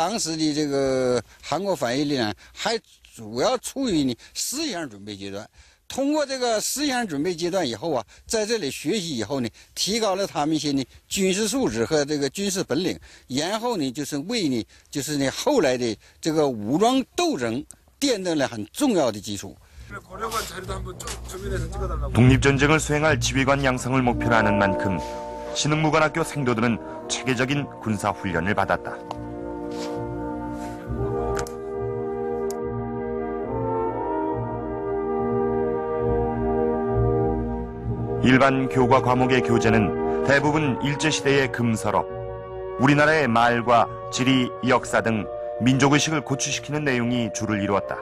当时的这个韩国翻译里呢，还主要处于呢思想准备阶段。通过这个思想准备阶段以后啊，在这里学习以后呢，提高了他们一些呢军事素质和这个军事本领，然后呢就是为呢就是呢后来的这个武装斗争奠定了很重要的基础。 독립전쟁을 수행할 지휘관 양성을 목표로 하는 만큼 신흥무관학교 생도들은 체계적인 군사훈련을 받았다. 일반 교과 과목의 교재는 대부분 일제시대의 금서로 우리나라의 말과 지리, 역사 등 민족의식을 고취시키는 내용이 주를 이루었다.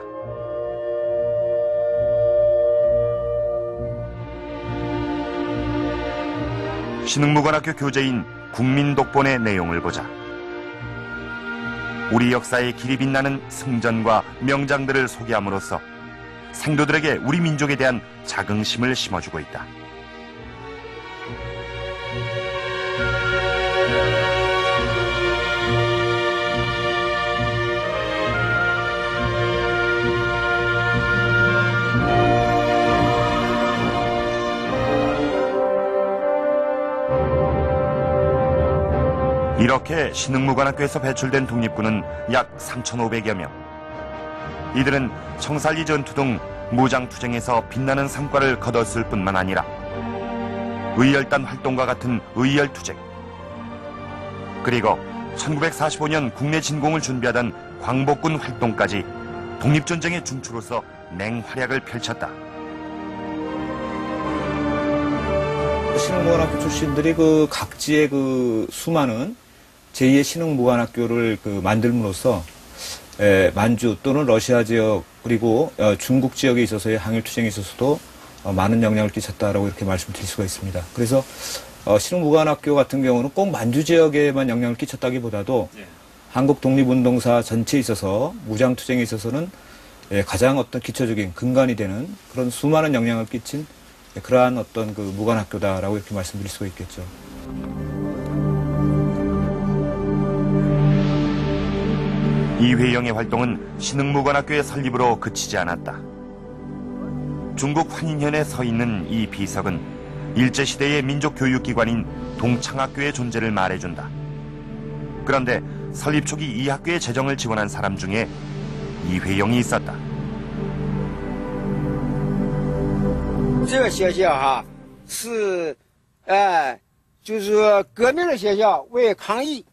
신흥무관학교 교재인 국민독본의 내용을 보자. 우리 역사의 길이 빛나는 승전과 명장들을 소개함으로써 생도들에게 우리 민족에 대한 자긍심을 심어주고 있다. 이렇게 신흥무관학교에서 배출된 독립군은 약 3,500여 명. 이들은 청살리 전투 등 무장투쟁에서 빛나는 성과를 거뒀을 뿐만 아니라 의열단 활동과 같은 의열투쟁, 그리고 1945년 국내 진공을 준비하던 광복군 활동까지 독립전쟁의 중추로서 맹활약을 펼쳤다. 신흥무관학교 출신들이 그 각지의 그 수많은 제2의 신흥무관학교를 만들므로써 만주 또는 러시아 지역 그리고 중국 지역에 있어서의 항일투쟁에 있어서도 많은 영향을 끼쳤다라고 이렇게 말씀드릴 수가 있습니다. 그래서 신흥무관학교 같은 경우는 꼭 만주 지역에만 영향을 끼쳤다기보다도 한국 독립운동사 전체에 있어서 무장투쟁에 있어서는 가장 어떤 기초적인 근간이 되는 그런 수많은 영향을 끼친 그러한 어떤 그 무관학교다라고 이렇게 말씀드릴 수가 있겠죠. 이회영의 활동은 신흥무관학교의 설립으로 그치지 않았다. 중국 환인현에 서 있는 이 비석은 일제시대의 민족교육기관인 동창학교의 존재를 말해준다. 그런데 설립 초기 이 학교의 재정을 지원한 사람 중에 이회영이 있었다. 这个学校哈是就是说革命的学校，为抗议。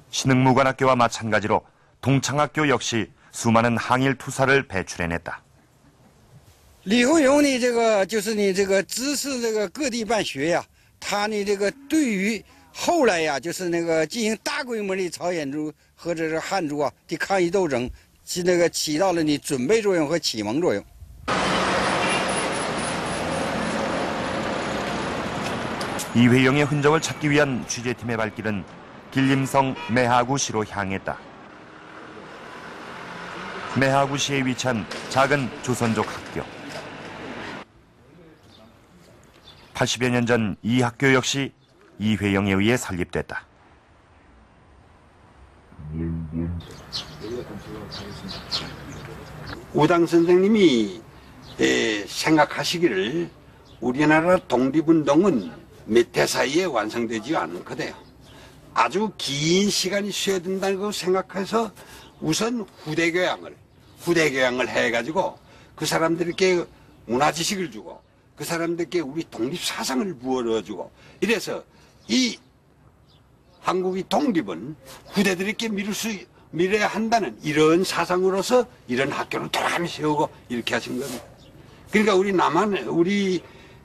신흥무관학교와 마찬가지로 동창학교 역시 수많은 항일 투사를 배출해냈다. 李鸿荣呢，这个就是你这个支持这个各地办学呀，他呢这个对于后来呀，就是那个进行大规模的朝鲜族或者是汉族啊的抗议斗争，是那个起到了你准备作用和启蒙作用。 이회영의 흔적을 찾기 위한 취재팀의 발길은 길림성 매하구시로 향했다. 매하구시에 위치한 작은 조선족 학교. 80여 년 전 이 학교 역시 이회영에 의해 설립됐다. 우당 선생님이 생각하시기를 우리나라 독립운동은 몇 해 사이에 완성되지 않거든요. 아주 긴 시간이 소요된다고 생각해서 우선 후대교양을 해가지고 그 사람들에게 문화지식을 주고 그 사람들에게 우리 독립사상을 부어주고 이래서 이 한국의 독립은 후대들에게 밀어야 한다는 이런 사상으로서 이런 학교를 돌아가며 세우고 이렇게 하신 겁니다. 그러니까 우리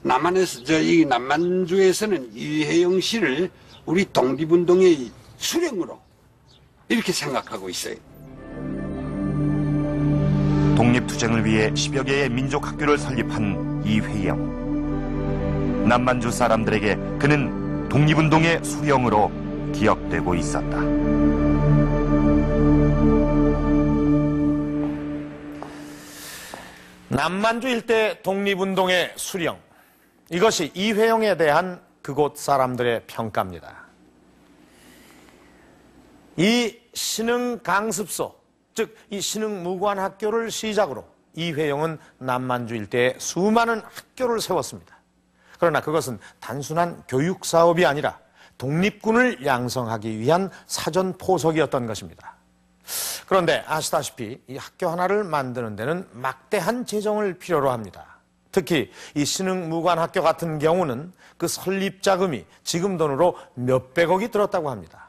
남한에서 이 남만주에서는 이회영 씨를 우리 독립운동의 수령으로 이렇게 생각하고 있어요. 독립투쟁을 위해 10여 개의 민족학교를 설립한 이회영. 남만주 사람들에게 그는 독립운동의 수령으로 기억되고 있었다. 남만주 일대 독립운동의 수령. 이것이 이회영에 대한 그곳 사람들의 평가입니다. 이 신흥강습소, 즉 이 신흥무관학교를 시작으로 이회영은 남만주 일대에 수많은 학교를 세웠습니다. 그러나 그것은 단순한 교육 사업이 아니라 독립군을 양성하기 위한 사전 포석이었던 것입니다. 그런데 아시다시피 이 학교 하나를 만드는 데는 막대한 재정을 필요로 합니다. 특히 이 신흥무관학교 같은 경우는 그 설립 자금이 지금 돈으로 몇백억이 들었다고 합니다.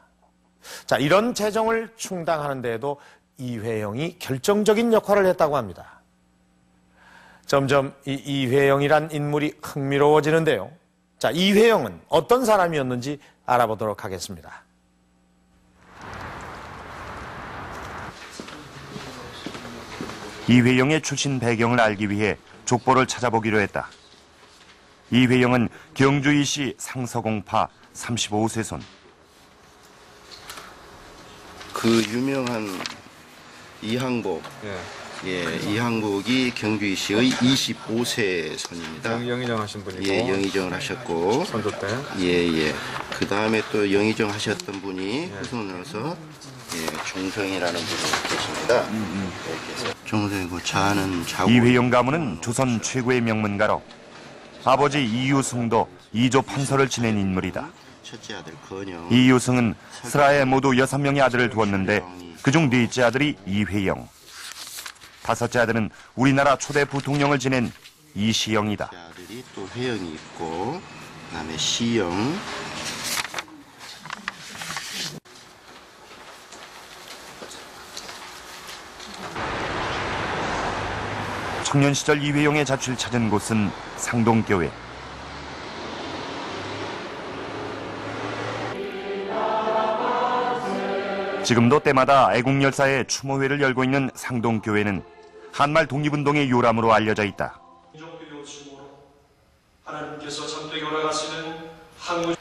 자, 이런 재정을 충당하는 데에도 이회영이 결정적인 역할을 했다고 합니다. 점점 이 이회영이란 인물이 흥미로워지는데요. 자, 이회영은 어떤 사람이었는지 알아보도록 하겠습니다. 이회영의 출신 배경을 알기 위해 족보를 찾아보기로 했다. 이회영은 경주이시 상서공파 35세손. 그 유명한 이항복, 이항복이 경주이시의 25세 손입니다. 영의정 하신 분이고. 예, 영의정을 하셨고. 선조 때. 예. 그 다음에 또 영의정 하셨던 분이 후손으로서 종성이라는 분이 계십니다. 종성이고 자는 자고. 이회영 가문은 조선 최고의 명문가로 아버지 이유승도 이조 판서를 지낸 인물이다. 첫째 아들 건영. 이유승은 슬하에 모두 6명의 아들을 두었는데 그중 넷째 아들이 이회영. 다섯째 아들은 우리나라 초대 부통령을 지낸 이시영이다. 아들이 또 회영이 있고, 그다음에 시영. 청년 시절 이회영의 자취를 찾은 곳은 상동교회. 지금도 때마다 애국열사의 추모회를 열고 있는 상동교회는 한말 독립운동의 요람으로 알려져 있다. 하나님께서 참되게 올라가시는 항우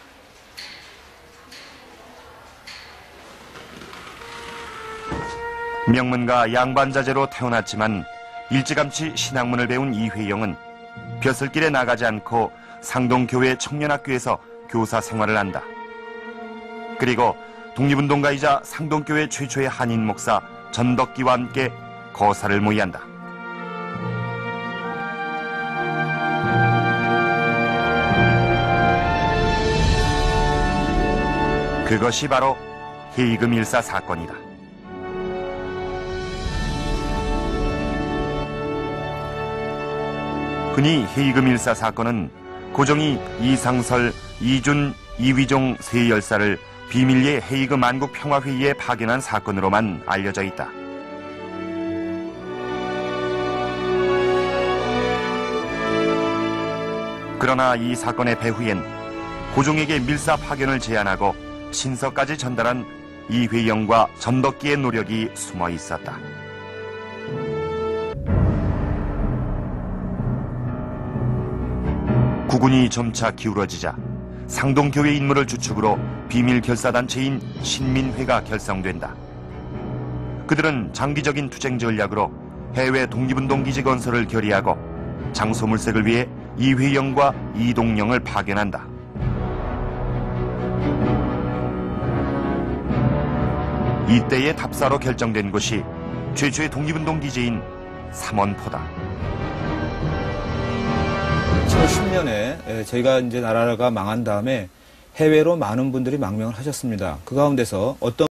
명문가 양반자제로 태어났지만 일찌감치 신학문을 배운 이회영은 벼슬길에 나가지 않고 상동교회 청년학교에서 교사 생활을 한다. 그리고 독립운동가이자 상동교회 최초의 한인 목사 전덕기와 함께 거사를 모의한다. 그것이 바로 헤이그 밀사 사건이다. 흔히 헤이그 밀사 사건은 고종이 이상설, 이준, 이휘종 세 열사를 비밀리에 헤이그 만국 평화회의에 파견한 사건으로만 알려져 있다. 그러나 이 사건의 배후엔 고종에게 밀사 파견을 제안하고 신서까지 전달한 이회영과 전덕기의 노력이 숨어 있었다. 국군이 점차 기울어지자 상동교회 인물을 주축으로 비밀 결사단체인 신민회가 결성된다. 그들은 장기적인 투쟁 전략으로 해외 독립운동 기지 건설을 결의하고 장소물색을 위해 이회영과 이동영을 파견한다. 이때의 답사로 결정된 곳이 최초의 독립운동 기지인 삼원포다. 2010년에 저희가 이제 나라가 망한 다음에 해외로 많은 분들이 망명을 하셨습니다. 그 가운데서 어떤